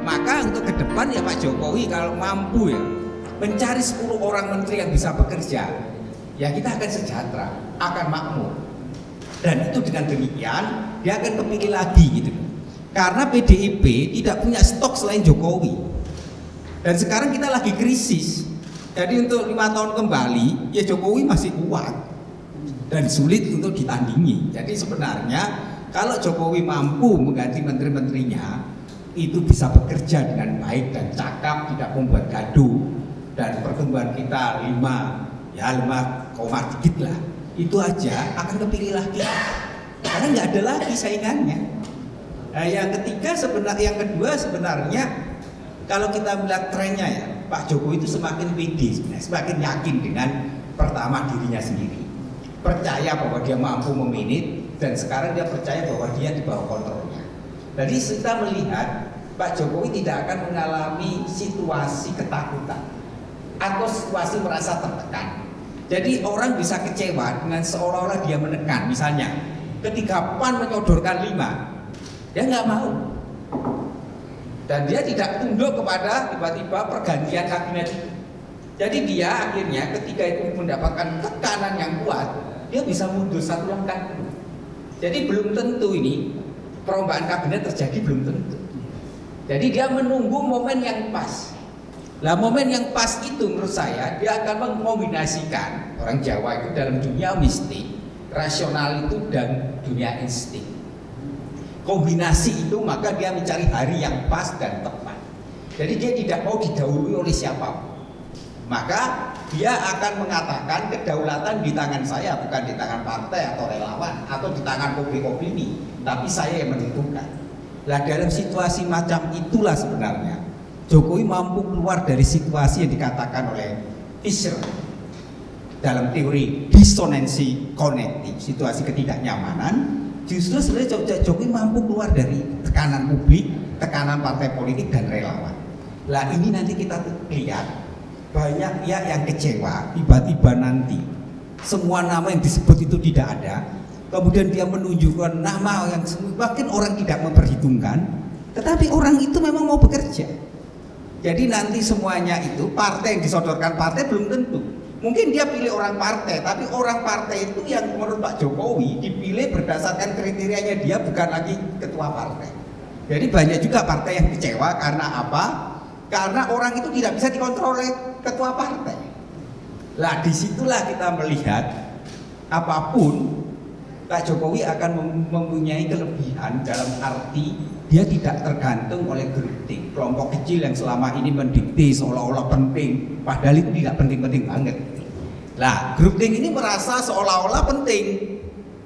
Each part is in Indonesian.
Maka untuk ke depan ya Pak Jokowi kalau mampu ya mencari 10 orang menteri yang bisa bekerja, ya kita akan sejahtera, akan makmur. Dan itu dengan demikian dia akan kepilih lagi gitu. Karena PDIP tidak punya stok selain Jokowi. Dan sekarang kita lagi krisis. Jadi untuk 5 tahun kembali ya Jokowi masih kuat dan sulit untuk ditandingi. Jadi sebenarnya kalau Jokowi mampu mengganti menteri-menterinya, itu bisa bekerja dengan baik dan cakap, tidak membuat gaduh, dan pertumbuhan kita 5 dikit lah, itu aja akan kepilih lagi karena nggak ada lagi saingannya. Nah, yang kedua sebenarnya kalau kita melihat trennya ya, Pak Jokowi itu semakin pede, semakin yakin dengan pertama dirinya sendiri, percaya bahwa dia mampu memanage, dan sekarang dia percaya bahwa dia di bawah kontrolnya. Jadi kita melihat Pak Jokowi tidak akan mengalami situasi ketakutan atau situasi merasa tertekan. Jadi orang bisa kecewa dengan seolah-olah dia menekan. Misalnya ketika PAN menyodorkan 5, dia nggak mau. Dan dia tidak tunduk kepada tiba-tiba pergantian kabinet itu. Jadi dia akhirnya ketika itu mendapatkan tekanan yang kuat, dia bisa mundur 1 langkah dulu. Jadi belum tentu ini perombakan kabinet terjadi, belum tentu. Jadi dia menunggu momen yang pas. Nah, momen yang pas itu menurut saya dia akan mengkombinasikan, orang Jawa itu dalam dunia mistik, rasional itu dan dunia insting. Kombinasi itu maka dia mencari hari yang pas dan tepat. Jadi dia tidak mau didahului oleh siapapun. Maka dia akan mengatakan kedaulatan di tangan saya, bukan di tangan partai atau relawan atau di tangan publik opini, tapi saya yang menentukan. Nah, dalam situasi macam itulah sebenarnya Jokowi mampu keluar dari situasi yang dikatakan oleh Fisher dalam teori disonansi kognitif, situasi ketidaknyamanan. Justru sebenarnya Jokowi mampu keluar dari tekanan publik, tekanan partai politik dan relawan. Lah ini nanti kita lihat banyak ya yang kecewa, tiba-tiba nanti semua nama yang disebut itu tidak ada, kemudian dia menunjukkan nama yang bahkan orang tidak memperhitungkan, tetapi orang itu memang mau bekerja. Jadi nanti semuanya itu partai yang disodorkan partai belum tentu. Mungkin dia pilih orang partai, tapi orang partai itu yang menurut Pak Jokowi dipilih berdasarkan kriterianya dia, bukan lagi ketua partai. Jadi banyak juga partai yang kecewa karena apa? Karena orang itu tidak bisa dikontrol oleh ketua partai. Lah disitulah kita melihat apapun Pak Jokowi akan mempunyai kelebihan dalam arti dia tidak tergantung oleh grouping kelompok kecil yang selama ini mendikte seolah-olah penting, padahal itu tidak penting-penting banget. Lah grouping ini merasa seolah-olah penting,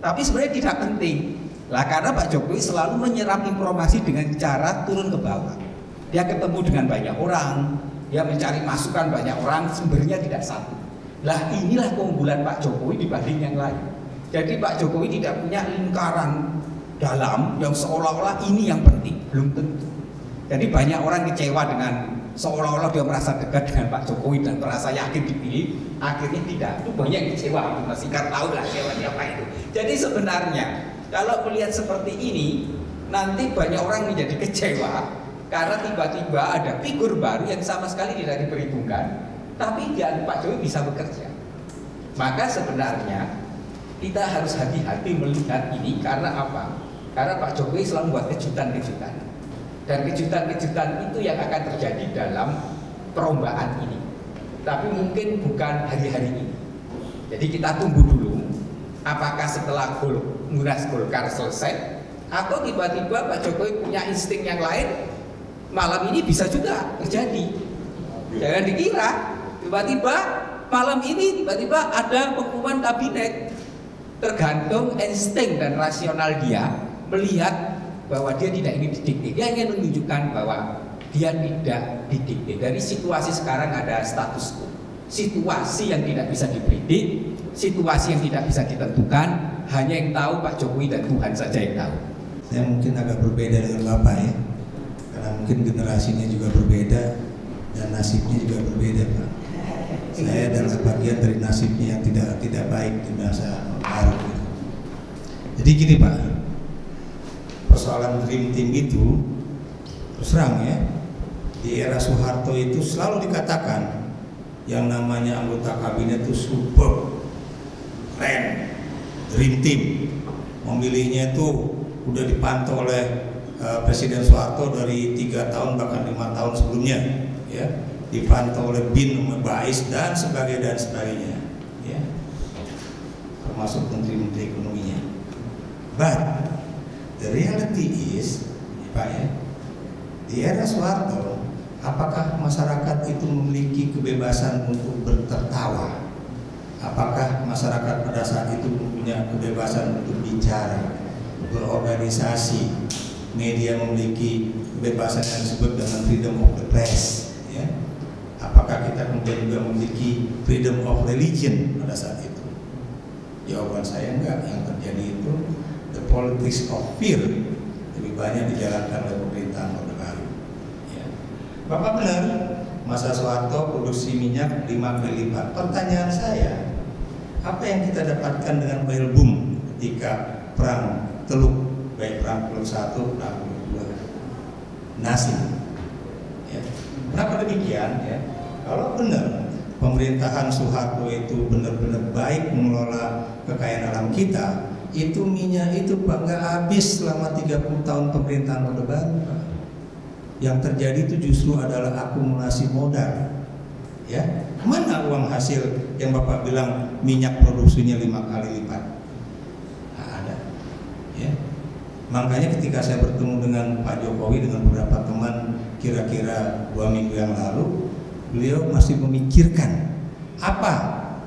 tapi sebenarnya tidak penting. Lah karena Pak Jokowi selalu menyerap informasi dengan cara turun ke bawah. Dia ketemu dengan banyak orang, dia mencari masukan banyak orang, sumbernya tidak satu. Lah inilah keunggulan Pak Jokowi dibanding yang lain. Jadi Pak Jokowi tidak punya lingkaran dalam yang seolah-olah ini yang penting, belum tentu. Jadi banyak orang kecewa dengan seolah-olah dia merasa dekat dengan Pak Jokowi dan merasa yakin dipilih, akhirnya tidak. Itu banyak yang kecewa, itu masih kan tahu lah kecewa siapa itu. Jadi sebenarnya kalau melihat seperti ini, nanti banyak orang menjadi kecewa karena tiba-tiba ada figur baru yang sama sekali tidak diperhitungkan, tapi dia Pak Jokowi bisa bekerja. Maka sebenarnya kita harus hati-hati melihat ini karena apa? Karena Pak Jokowi selalu membuat kejutan-kejutan, dan kejutan-kejutan itu yang akan terjadi dalam perlombaan ini. Tapi mungkin bukan hari-hari ini. Jadi kita tunggu dulu, apakah setelah Munas Golkar selesai, atau tiba-tiba Pak Jokowi punya insting yang lain, malam ini bisa juga terjadi. Jangan dikira tiba-tiba malam ini tiba-tiba ada pengumuman kabinet. Tergantung insting dan rasional dia melihat bahwa dia tidak ingin didikte. Dia ingin menunjukkan bahwa dia tidak didikte. Dari situasi sekarang ada status quo, situasi yang tidak bisa dipredik, situasi yang tidak bisa ditentukan. Hanya yang tahu Pak Jokowi dan Tuhan saja yang tahu. Saya mungkin agak berbeda dengan Bapak ya, karena mungkin generasinya juga berbeda dan nasibnya juga berbeda, Pak. Saya adalah bagian dari nasibnya yang tidak baik di masa baru. Jadi gini Pak, persoalan dream team itu terus terang ya, Di era Soeharto itu selalu dikatakan yang namanya anggota kabinet itu super, keren, dream team. Memilihnya itu udah dipantau oleh Presiden Soeharto dari 3 tahun bahkan 5 tahun sebelumnya, ya, dipantau oleh BIN, Bais dan sebagainya, ya, termasuk menteri-menteri ekonominya. But the reality is, Pak, ya, di era Soeharto, apakah masyarakat itu memiliki kebebasan untuk bertertawa? Apakah masyarakat pada saat itu mempunyai kebebasan untuk bicara, berorganisasi, media memiliki kebebasan yang disebut dengan freedom of the press, ya? Apakah kita kemudian juga memiliki freedom of religion pada saat itu? Jawaban saya enggak. Yang terjadi itu the politics of fear lebih banyak dijalankan oleh pemerintahan Orde Baru, ya. Bapak benar, masa Soeharto produksi minyak 5 kali lipat. Pertanyaan saya, apa yang kita dapatkan dengan oil boom ketika perang Teluk, baik perang Teluk 1, perang Teluk 2? Nasi, ya. Kenapa demikian, ya? Kalau benar pemerintahan Soeharto itu benar-benar baik mengelola kekayaan alam kita, itu minyak itu Pak nggak habis selama 30 tahun pemerintahan Orde Baru, Pak. Yang terjadi itu justru adalah akumulasi modal, ya. Mana uang hasil yang Bapak bilang minyak produksinya 5 kali lipat? Nggak ada, ya. Makanya ketika saya bertemu dengan Pak Jokowi dengan beberapa teman kira-kira 2 minggu yang lalu, beliau masih memikirkan apa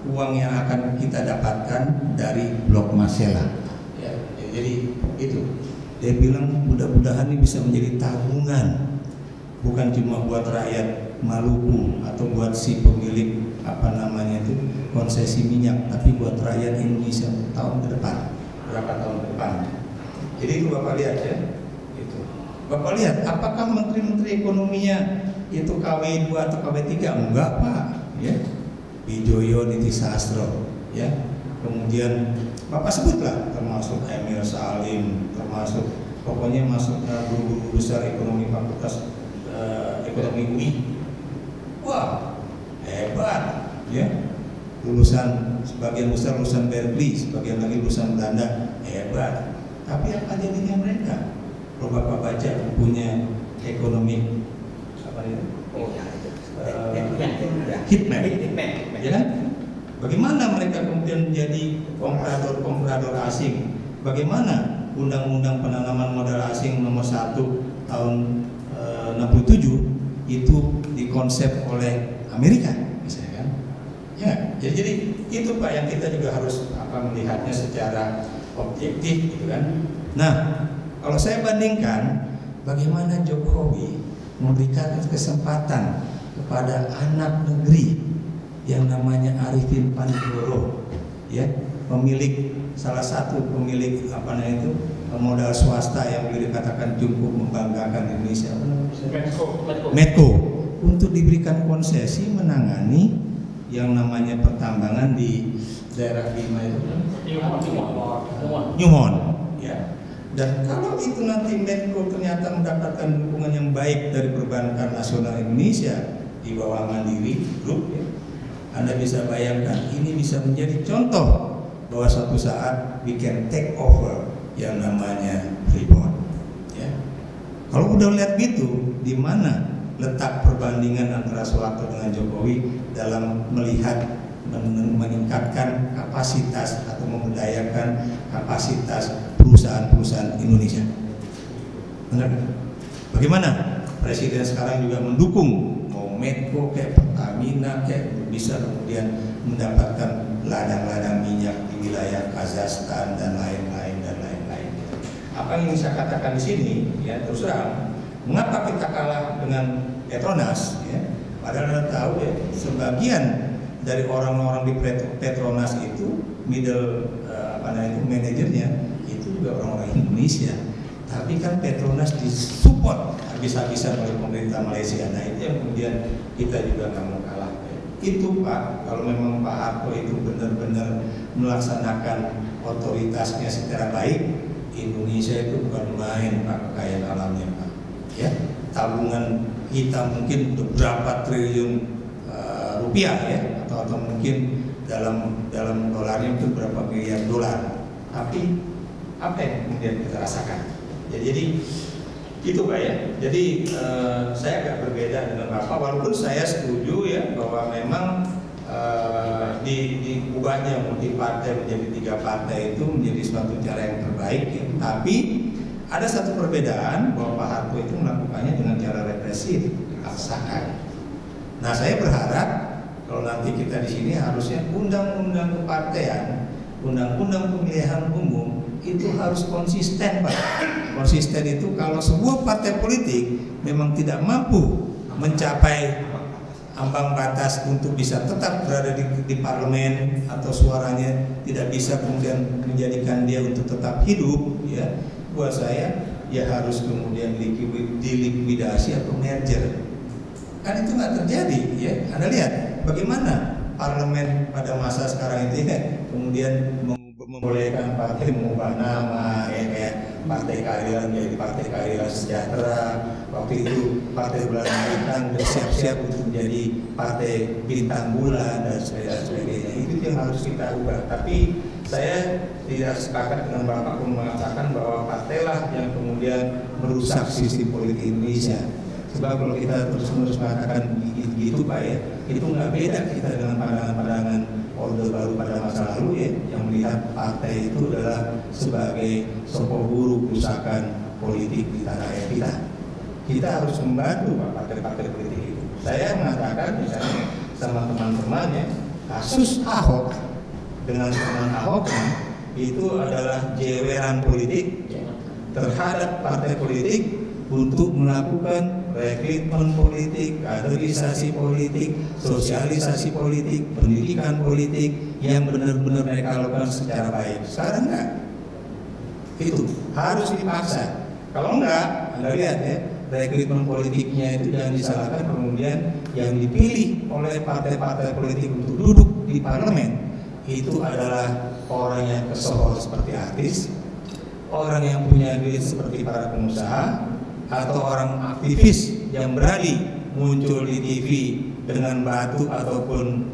uang yang akan kita dapatkan dari Blok Masela, ya. Jadi itu dia bilang mudah-mudahan ini bisa menjadi tabungan, bukan cuma buat rakyat Maluku atau buat si pemilik apa namanya itu konsesi minyak, tapi buat rakyat Indonesia tahun ke depan, berapa tahun ke depan. Jadi itu Bapak lihat, ya, itu Bapak lihat apakah menteri-menteri ekonominya itu KW 2 atau KW 3? Enggak, Pak, ya. Wijoyo Nitisastro, ya. Kemudian Bapak sebutlah termasuk Emil Salim, termasuk pokoknya masuknya guru-guru besar ekonomi fakultas ekonomi UI. Wah, hebat, ya. Lulusan, sebagian besar lulusan Berkeley, sebagian lagi lulusan Belanda, hebat. Tapi apa jadinya mereka? Kalau Bapak baca bukunya ekonomi apa itu? Hitman, ya kan? Bagaimana mereka kemudian menjadi komprador asing? Bagaimana Undang-Undang Penanaman Modal Asing nomor 1 tahun 67 itu dikonsep oleh Amerika, misalnya, kan? Ya, jadi itu Pak yang kita juga harus melihatnya secara objektif, gitu kan? Nah, kalau saya bandingkan bagaimana Jokowi memberikan kesempatan kepada anak negeri yang namanya Arifin Panigoro, ya, pemilik salah satu pemilik modal swasta yang boleh dikatakan cukup membanggakan Indonesia, Medco, untuk diberikan konsesi menangani yang namanya pertambangan di daerah Bima itu, Newmont, ya. Dan kalau itu nanti Medco ternyata mendapatkan dukungan yang baik dari Perbankan Nasional Indonesia di bawah Mandiri Group, ya, Anda bisa bayangkan ini bisa menjadi contoh bahwa suatu saat we can take over yang namanya Freeport, ya. Kalau udah lihat gitu, di mana letak perbandingan antara Soeharto dengan Jokowi dalam melihat meningkatkan kapasitas atau memberdayakan kapasitas perusahaan-perusahaan Indonesia? Benar? Bagaimana Presiden sekarang juga mendukung mau Medco kayak Pertamina kayak bisa kemudian mendapatkan ladang-ladang minyak di wilayah Kazakhstan dan lain-lain. Apa yang ingin saya katakan di sini, ya, terus terang, mengapa kita kalah dengan Petronas, ya? Padahal Anda tahu, ya, sebagian dari orang-orang di Petronas itu middle manajernya itu juga orang-orang Indonesia. Tapi kan Petronas disupport habis-habisan oleh pemerintah Malaysia. Nah, itu yang kemudian kita juga nggak mau kalah. Itu Pak, kalau memang Pak Harto itu benar-benar melaksanakan otoritasnya secara baik, Indonesia itu bukan main Pak kekayaan alamnya Pak, ya. tabungan kita mungkin beberapa triliun rupiah ya, atau mungkin dalam dolarnya itu berapa miliar dolar. Tapi apa yang kemudian kita rasakan? Ya, jadi itu Pak ya. Jadi saya agak berbeda dengan Bapak, walaupun saya setuju ya bahwa memang diubahnya multi partai menjadi 3 partai itu menjadi suatu cara yang terbaik ya. Tapi ada satu perbedaan bahwa Pak Harto itu melakukannya dengan cara represif, dipaksakan. Nah, saya berharap kalau nanti kita di sini harusnya undang-undang kepartean, undang-undang pemilihan umum itu harus konsisten Pak. Konsisten itu kalau sebuah partai politik memang tidak mampu mencapai ambang batas untuk bisa tetap berada di parlemen atau suaranya tidak bisa kemudian menjadikan dia untuk tetap hidup ya, buat saya ya harus kemudian dilikuidasi atau merger. Kan itu nggak terjadi ya. Anda lihat bagaimana parlemen pada masa sekarang itu ya, kemudian membolehkan partai mengubah nama ya, kayak Partai Keadilan menjadi Partai Keadilan Sejahtera. Waktu itu Partai Bulan Bintang bersiap-siap untuk menjadi Partai Bintang Bulan dan sebagainya. Itu yang harus kita ubah. Tapi saya tidak sepakat dengan Bapak pun mengatakan bahwa partailah yang kemudian merusak sistem politik Indonesia. Sebab kalau kita terus-menerus mengatakan begitu Pak ya, itu nggak beda kita dengan pandangan-pandangan Orde Baru pada masa lalu ya, yang melihat partai itu adalah sebagai sopo guru kerusakan politik di tanah air kita. Kita harus membantu Pak partai-partai politik itu. Saya mengatakan misalnya sama teman-teman ya, kasus Ahok dengan teman Ahok itu adalah jeweran politik terhadap partai politik untuk melakukan rekrutmen politik, kaderisasi politik, sosialisasi politik, pendidikan politik yang benar-benar mereka lakukan secara baik. Sekarang enggak. Itu harus dipaksa. Kalau enggak, Anda lihat ya, rekrutmen politiknya itu jangan disalahkan, kemudian yang dipilih oleh partai-partai politik untuk duduk di parlemen itu adalah orang yang kesohor seperti artis, orang yang punya duit seperti para pengusaha, atau orang aktivis yang berani muncul di TV dengan batu ataupun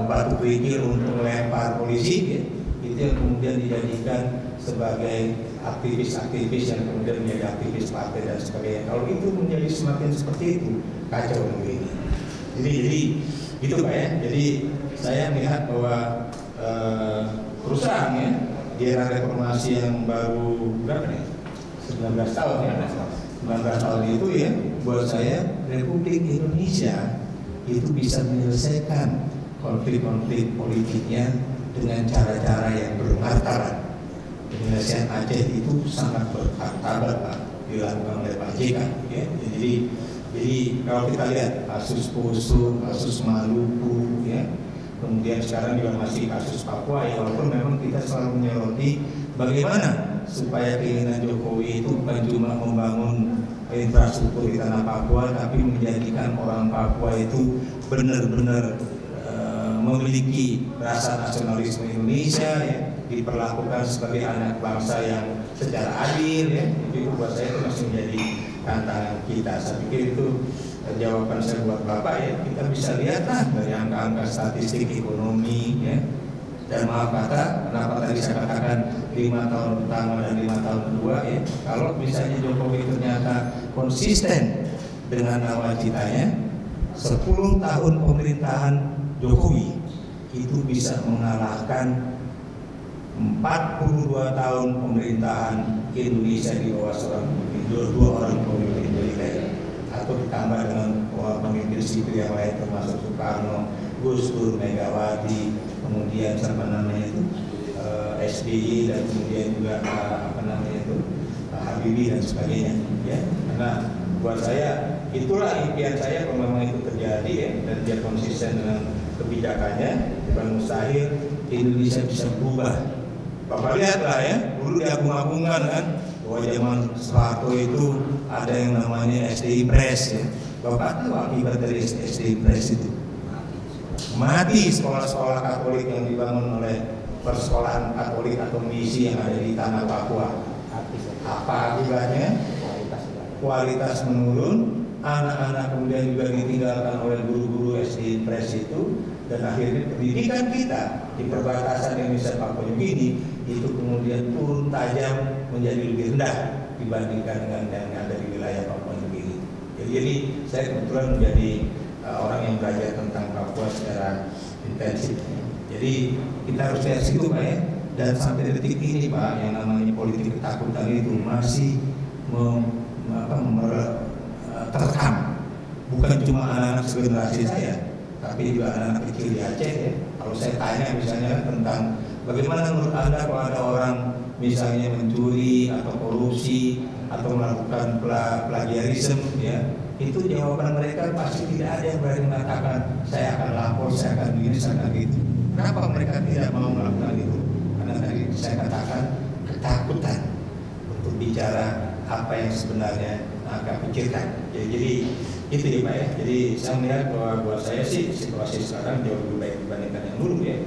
batu kerikil untuk melempar polisi ya, itu yang kemudian dijadikan sebagai aktivis-aktivis yang kemudian menjadi aktivis partai dan sebagainya. Kalau itu menjadi semakin seperti itu, kacau negeri ini. Jadi itu Pak ya. Jadi saya melihat bahwa perusahaan ya di era reformasi yang baru berapa nih? 19 tahun ya. 19 tahun itu ya, buat saya Republik Indonesia itu bisa menyelesaikan konflik-konflik politiknya dengan cara-cara yang bermartabat. Penyelesaian Aceh itu sangat bermartabat Pak, dilakukan oleh Pak JK ya. Jadi kalau kita lihat kasus Poso, kasus Maluku ya, kemudian sekarang juga masih kasus Papua ya, walaupun memang kita selalu menyoroti bagaimana supaya keinginan Jokowi itu bukan cuma membangun infrastruktur di tanah Papua, tapi menjadikan orang Papua itu benar-benar memiliki rasa nasionalisme Indonesia ya, diperlakukan sebagai anak bangsa yang secara adil ya. Itu buat saya itu masih menjadi tantangan kita. Saya pikir itu jawaban saya buat Bapak ya. Kita bisa lihatlah dari angka-angka statistik ekonomi ya. Dan maaf kata, kenapa tadi saya katakan 5 tahun pertama dan 5 tahun kedua ya, kalau misalnya Jokowi ternyata konsisten dengan nawacitanya, 10 tahun pemerintahan Jokowi itu bisa mengalahkan 42 tahun pemerintahan Indonesia di bawah dua orang pemimpin militer, atau ditambah dengan pemimpin sipil yang lain termasuk Soekarno, Gus Dur, Megawati, kemudian SBY dan kemudian juga Habibie dan sebagainya ya. Karena buat saya itulah impian saya kalau memang itu terjadi ya, dan dia konsisten dengan kebijakannya, bukan mustahil Indonesia bisa berubah. Bapak lihatlah ya, dulu diagung-agungkan kan bahwa zaman Soeharto itu ada yang namanya SDI Press ya. Bapak tahu akibat dari SDI Press itu? Mati sekolah-sekolah Katolik yang dibangun oleh persekolahan Katolik atau misi yang ada di tanah Papua. Apa akibatnya? kualitas menurun, anak-anak kemudian juga ditinggalkan oleh guru-guru SD Impres itu, dan akhirnya pendidikan kita di perbatasan Indonesia Papua Nugini itu kemudian turun tajam menjadi lebih rendah dibandingkan dengan yang ada di wilayah Papua Nugini. Jadi saya kebetulan menjadi orang yang belajar tentang Papua secara intensif. Jadi kita harus lihat situ Pak ya. Dan sampai detik ini Pak, yang namanya politik ketakutan itu masih terkam. Bukan cuma anak-anak segenerasi saya, tapi juga anak-anak kecil di Aceh ya. Kalau saya tanya misalnya tentang bagaimana menurut Anda kalau ada orang misalnya mencuri atau korupsi atau melakukan plagiarisme ya, itu jawaban mereka pasti tidak ada yang berani mengatakan saya akan lapor, saya akan begini, saya akan gitu. Kenapa mereka tidak mau melakukan itu? Karena tadi saya katakan ketakutan untuk bicara apa yang sebenarnya mereka pikirkan. Jadi itu ya Pak ya. Jadi saya melihat bahwa buat saya sih situasi sekarang jauh lebih baik dibandingkan yang dulu ya.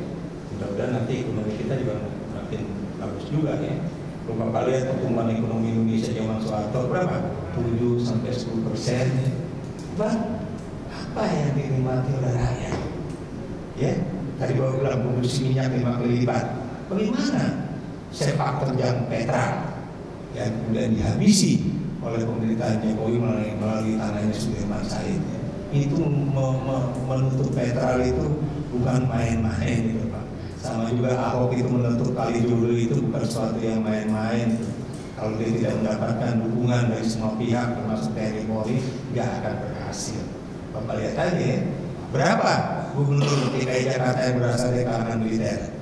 Mudah-mudahan nanti ekonomi kita juga makin bagus juga ya. Kalau Bapak lihat pertumbuhan ekonomi Indonesia zaman Soeharto berapa? 7-10%. Apa yang dinikmati oleh rakyat? Ya, tadi Bapak bilang produksi minyak 5 kali lipat. Bagaimana sepak terjang Petra yang kemudian dihabisi oleh pemerintahan Jokowi melalui tanahnya Sudirman Said? Itu menutup Petra itu bukan main-main gitu Pak. Sama juga Ahok itu menutup Kalijodo itu bukan sesuatu yang main-main. Kalau dia tidak mendapatkan dukungan dari semua pihak termasuk TNI Polri, nggak akan berhasil. Bapak lihat aja ya, berapa gubernur DKI Jakarta yang berasal dari kalangan militer?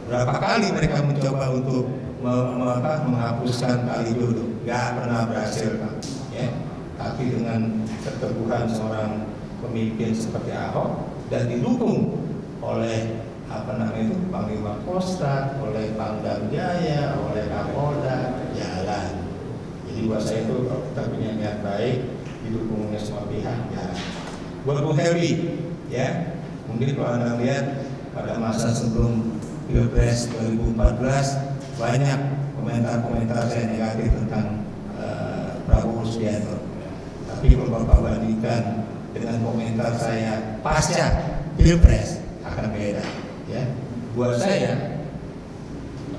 Berapa kali mereka mencoba untuk menghapuskan Kalijodo, nggak pernah berhasil Pak. Ya. Tapi dengan keteguhan seorang pemimpin seperti Ahok dan didukung oleh Panglima Kostrat, oleh Pangdam Jaya, oleh Kapolda, jalan. Jadi buat saya itu kalau kita punya niat baik, didukungnya semua pihak, jalan. Buat Bu Herwi, ya, mungkin kalau Anda lihat pada masa sebelum Pilpres 2014 banyak komentar-komentar saya negatif tentang Prabowo Subianto. Tapi kalau Bapak bandingkan dengan komentar saya pasca Pilpres akan beda. Ya, buat saya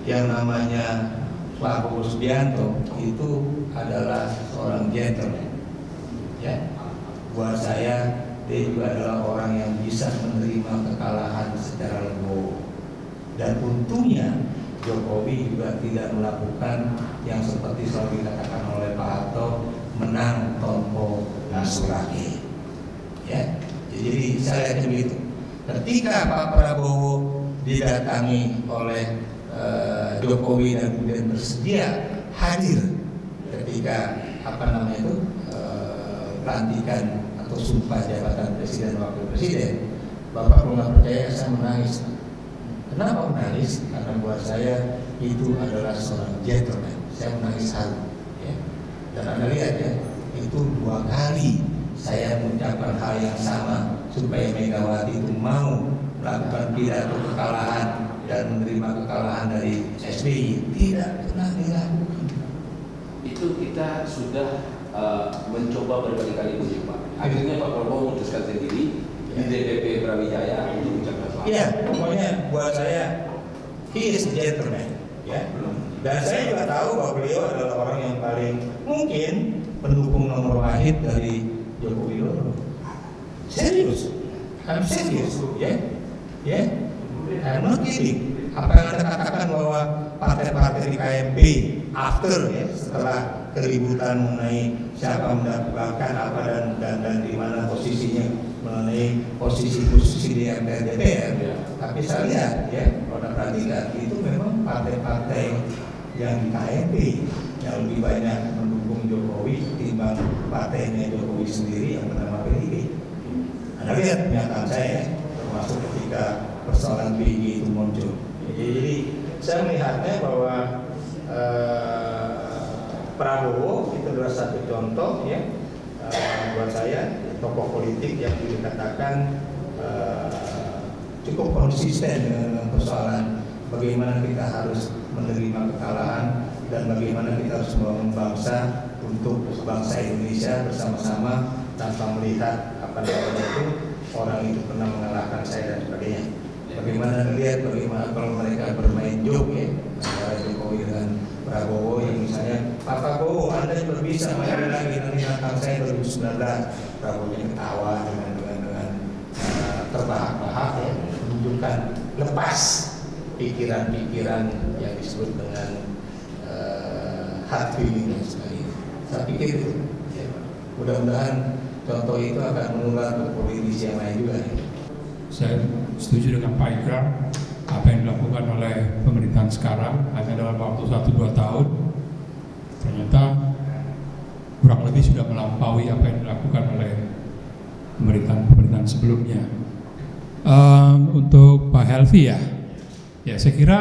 yang namanya Prabowo Subianto itu adalah seorang gentleman. Ya, buat saya dia juga adalah orang yang bisa menerima kekalahan secara legowo. Dan untungnya Jokowi juga tidak melakukan yang seperti selalu dikatakan oleh Pak Harto, menang tompo nasurake. Ya, jadi saya lihatnya begitu. Ketika Pak Prabowo didatangi oleh Jokowi dan kemudian bersedia hadir ketika pelantikan atau sumpah jabatan presiden wakil presiden, Bapak kalau nggak percaya saya menangis. Kenapa menangis? Karena buat saya itu adalah seorang gentleman. Saya menangis haru. Ya. Dan Anda lihat ya, itu 2 kali saya mengucapkan hal yang sama supaya Megawati itu mau melakukan pidato kekalahan dan menerima kekalahan dari SBY. Tidak pernah dilakukan. Itu kita sudah mencoba berbagai kali uji Pak. Akhirnya Pak Prabowo memutuskan sendiri di DPP Brawijaya untuk ucapkan selamat. Iya, pokoknya buat saya he is a gentleman. Ya. Dan saya juga tahu bahwa beliau adalah orang yang paling mungkin pendukung nomor wahid dari Joko Widodo. Serius, I'm serious, ya, I'm not kidding. Apa yang Anda katakan bahwa partai-partai di KMP after ya setelah keributan mengenai siapa mendapatkan apa dan di mana posisinya mengenai posisi di MPR DPR, tapi saya lihat ya kalau perhatikan itu memang partai-partai yang di KMP yang lebih banyak mendukung Jokowi ketimbang partainya Jokowi sendiri yang bernama PDIP. Anda lihat pernyataan saya termasuk ketika persoalan BG itu muncul. Jadi saya melihatnya bahwa Prabowo itu adalah satu contoh ya buat saya tokoh politik yang dikatakan cukup konsisten dengan persoalan bagaimana kita harus menerima kekalahan dan bagaimana kita harus membangun bangsa untuk bangsa Indonesia bersama-sama tanpa melihat apa namanya itu orang itu pernah mengalahkan saya dan sebagainya. Bagaimana lihat bagaimana kalau mereka bermain joke ya antara Jokowi dengan Prabowo yang misalnya Pak Prabowo Anda juga bisa maju lagi nanti nantang saya 2019, Prabowo ketawa dengan terbahak-bahak ya, menunjukkan lepas pikiran-pikiran yang disebut dengan hard feeling dan sebagainya. Saya pikir itu ya, mudah-mudahan contoh itu akan menular ke politisi yang lain juga ya. Saya setuju dengan Pak Ikrar, apa yang dilakukan oleh pemerintahan sekarang hanya dalam waktu 1-2 tahun ternyata kurang lebih sudah melampaui apa yang dilakukan oleh pemerintahan sebelumnya. Untuk Pak Helvi ya saya kira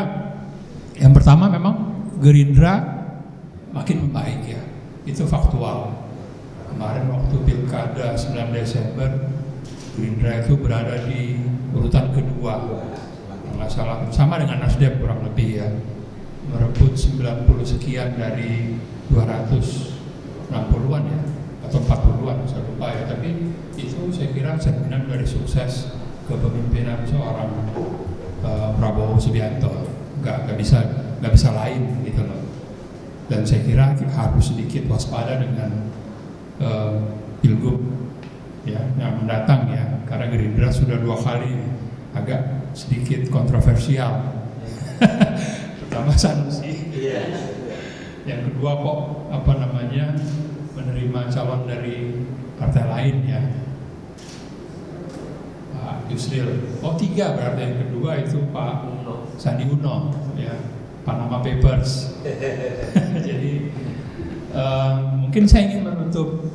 yang pertama memang Gerindra makin membaik ya, itu faktual. Kemarin waktu Pilkada 9 Desember Gerindra itu berada di urutan kedua, nggak salah, sama dengan Nasdem kurang lebih ya, merebut 90 sekian dari 260-an ya, atau 40-an saya lupa ya, tapi itu saya kira cerminan dari sukses kepemimpinan seorang Prabowo Subianto, nggak bisa lain gitu loh. Dan saya kira harus sedikit waspada dengan pilgub ya yang mendatang ya, karena Gerindra sudah 2 kali agak sedikit kontroversial. Pertama Sanusi, yang kedua kok menerima calon dari partai lain ya, Pak Yusril. 3 berarti, yang kedua itu Pak Sandi Uno ya, Panama Papers. Jadi mungkin saya ingin menutup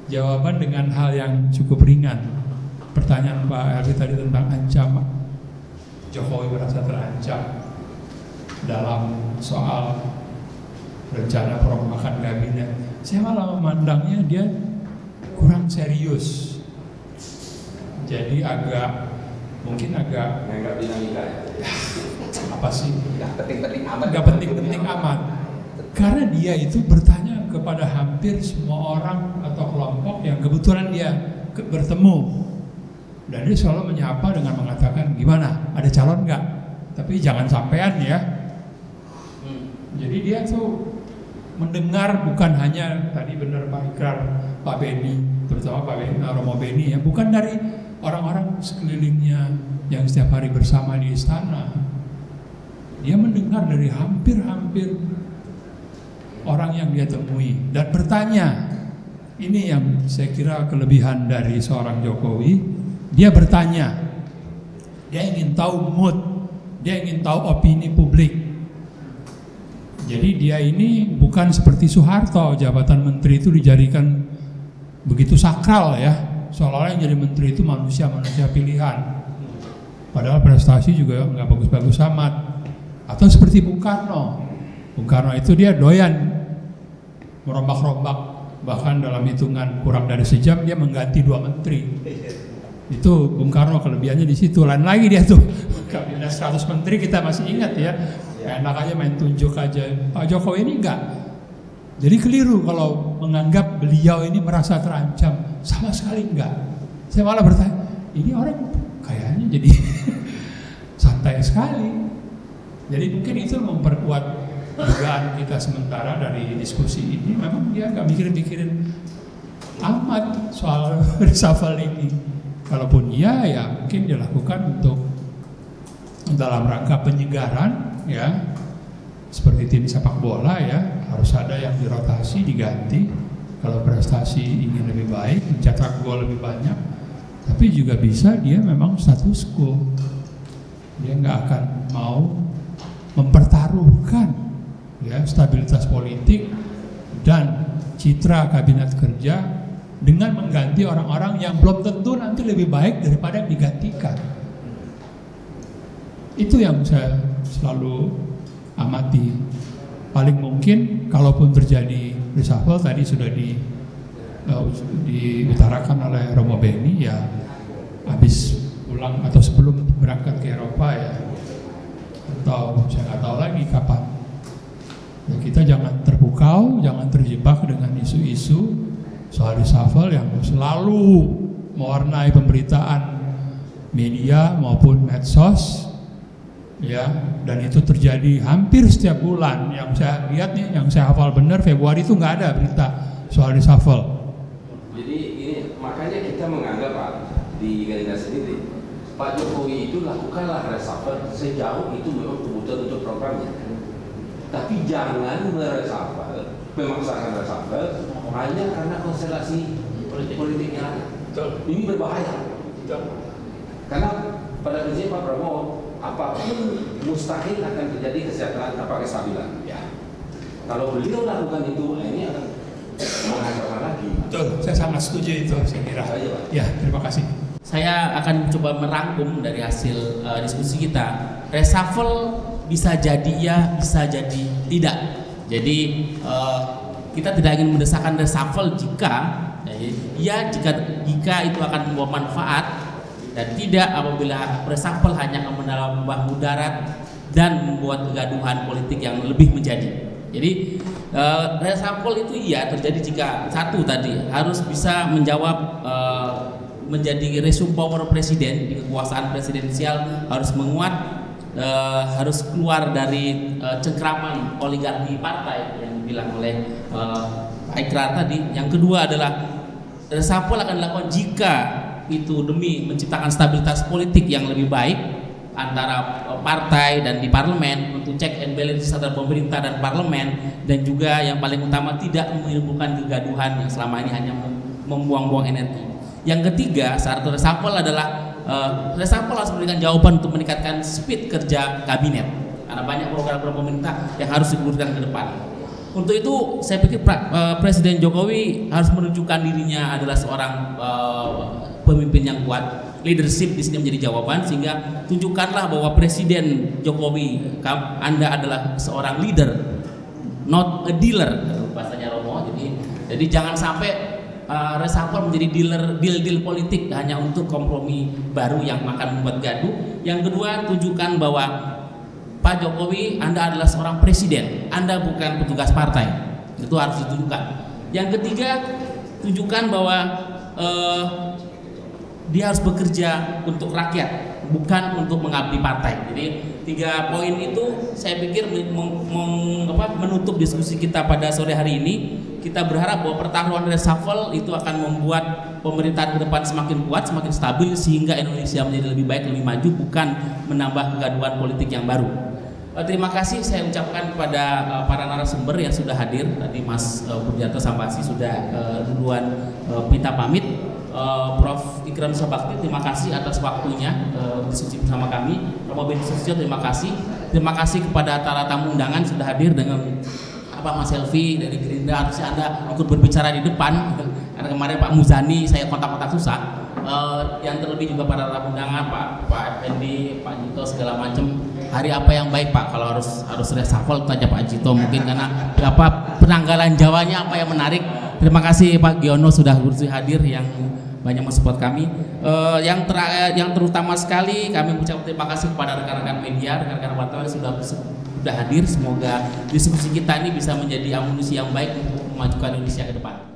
jawaban dengan hal yang cukup ringan. Pertanyaan Pak Helvi tadi tentang ancaman Jokowi merasa terancam dalam soal rencana perombakan kabinet. Saya malah memandangnya dia kurang serius. Jadi mungkin agak dinamika ya. Apa sih? Nggak penting-penting amat. Karena dia itu bertanya kepada hampir semua orang atau kelompok yang kebetulan dia bertemu, dan dia selalu menyapa dengan mengatakan gimana, ada calon nggak? Tapi jangan sampean ya. Jadi dia tuh mendengar, bukan hanya tadi benar Pak Ikrar, Pak Beni, terutama Pak Beni, Romo Beni ya, bukan dari orang-orang sekelilingnya yang setiap hari bersama di istana. Dia mendengar dari hampir orang yang dia temui dan bertanya. Ini yang saya kira kelebihan dari seorang Jokowi. Dia bertanya, dia ingin tahu mood, dia ingin tahu opini publik. Jadi dia ini bukan seperti Soeharto, jabatan menteri itu dijadikan begitu sakral ya, seolah-olah yang jadi menteri itu manusia pilihan, padahal prestasi juga nggak bagus-bagus amat. Atau seperti Bung Karno itu dia doyan merombak-rombak, bahkan dalam hitungan kurang dari sejam dia mengganti 2 menteri. Itu Bung Karno kelebihannya di situ. Lain lagi dia tuh kabinet 100 menteri kita masih ingat ya, enak aja main tunjuk aja. Pak Jokowi ini enggak. Jadi keliru kalau menganggap beliau ini merasa terancam, sama sekali enggak. Saya malah bertanya, ini orang kayaknya jadi santai sekali. Jadi mungkin itu memperkuat dugaan kita sementara dari diskusi ini. Memang dia nggak mikirin amat soal reshuffle ini. Kalaupun ya mungkin dilakukan untuk dalam rangka penyegaran ya, seperti tim sepak bola ya, harus ada yang dirotasi, diganti kalau prestasi ingin lebih baik, mencetak gol lebih banyak. Tapi juga bisa dia memang status quo, dia nggak akan mau mempertaruhkan ya stabilitas politik dan citra kabinet kerja dengan mengganti orang-orang yang belum tentu nanti lebih baik daripada yang digantikan. Itu yang saya selalu amati. Paling mungkin kalaupun terjadi reshuffle, tadi sudah diutarakan oleh Romo Beni ya, habis pulang atau sebelum berangkat ke Eropa ya, atau saya nggak tahu lagi kapan. Ya, kita jangan terpukau, jangan terjebak dengan isu-isu soal reshuffle yang selalu mewarnai pemberitaan media maupun medsos, ya, dan itu terjadi hampir setiap bulan. Yang saya lihat nih, yang saya hafal benar, Februari itu nggak ada berita soal reshuffle. Jadi ini makanya kita menganggap Pak di Gerindra sendiri, Pak Jokowi itu lakukanlah reshuffle sejauh itu memang kebutuhan untuk programnya. Tapi jangan mereshuffle, memaksakan reshuffle hanya karena konstelasi politik yang ada. Ini berbahaya. Karena pada prinsipnya Pak Prabowo, apapun mustahil akan terjadi kesejahteraan tanpa kestabilan. Ya. Kalau beliau lakukan itu, ini akan menghancurkan lagi. Betul, saya sangat setuju itu, saya kira. Ya, terima kasih. Saya akan coba merangkum dari hasil diskusi kita. Reshuffle bisa jadi ya, bisa jadi tidak. Jadi kita tidak ingin mendesakkan reshuffle jika itu akan membawa manfaat, dan tidak apabila reshuffle hanya akan menambah mudarat dan membuat kegaduhan politik yang lebih menjadi. Jadi reshuffle itu iya terjadi jika satu tadi harus bisa menjawab menjadi resume power presiden di kekuasaan presidensial harus menguat, harus keluar dari cengkraman oligarki partai yang dibilang oleh Pak Ikrar tadi. Yang kedua adalah reshuffle akan dilakukan jika itu demi menciptakan stabilitas politik yang lebih baik antara partai dan di parlemen, untuk check and balance antara pemerintah dan parlemen, dan juga yang paling utama tidak menimbulkan kegaduhan yang selama ini hanya membuang-buang energi. Yang ketiga, syarat reshuffle adalah reshuffle harus memberikan jawaban untuk meningkatkan speed kerja kabinet, karena banyak program-program pemerintah yang harus digulirkan ke depan. Untuk itu saya pikir Presiden Jokowi harus menunjukkan dirinya adalah seorang pemimpin yang kuat. Leadership di sini menjadi jawaban, sehingga tunjukkanlah bahwa Presiden Jokowi, Anda adalah seorang leader, not a dealer, bahasanya Romo. Jadi jangan sampai reshuffle menjadi deal politik hanya untuk kompromi baru yang akan membuat gaduh. Yang kedua, tunjukkan bahwa Pak Jokowi, Anda adalah seorang presiden, Anda bukan petugas partai. Itu harus ditunjukkan. Yang ketiga, tunjukkan bahwa dia harus bekerja untuk rakyat, bukan untuk mengabdi partai. Jadi 3 poin itu saya pikir menutup diskusi kita pada sore hari ini. Kita berharap bahwa pertarungan reshuffle itu akan membuat pemerintahan ke depan semakin kuat, semakin stabil, sehingga Indonesia menjadi lebih baik, lebih maju, bukan menambah kegaduhan politik yang baru. Terima kasih saya ucapkan kepada para narasumber yang sudah hadir. Tadi Mas Burjanto Sambasi sudah duluan minta pamit. Prof. Ikrar Nusa Bakti, terima kasih atas waktunya diskusi bersama kami. Romo Beni Susilo, terima kasih. Terima kasih kepada para tamu undangan sudah hadir dengan Mas Helvi dari Gerindra. Harusnya Anda ikut berbicara di depan, karena kemarin Pak Muzani saya kontak-kontak susah. Yang terlebih juga para tamu undangan, Pak Effendi, Pak Jito, segala macam. Hari apa yang baik Pak? Kalau harus reshuffle, tanya Pak Jito mungkin, karena berapa penanggalan Jawanya apa yang menarik. Terima kasih Pak Giono sudah berusaha hadir, yang banyak mensupport kami. Yang terutama sekali kami mengucapkan terima kasih kepada rekan-rekan media, rekan-rekan wartawan yang sudah hadir. Semoga diskusi kita ini bisa menjadi amunisi yang baik untuk memajukan Indonesia ke depan.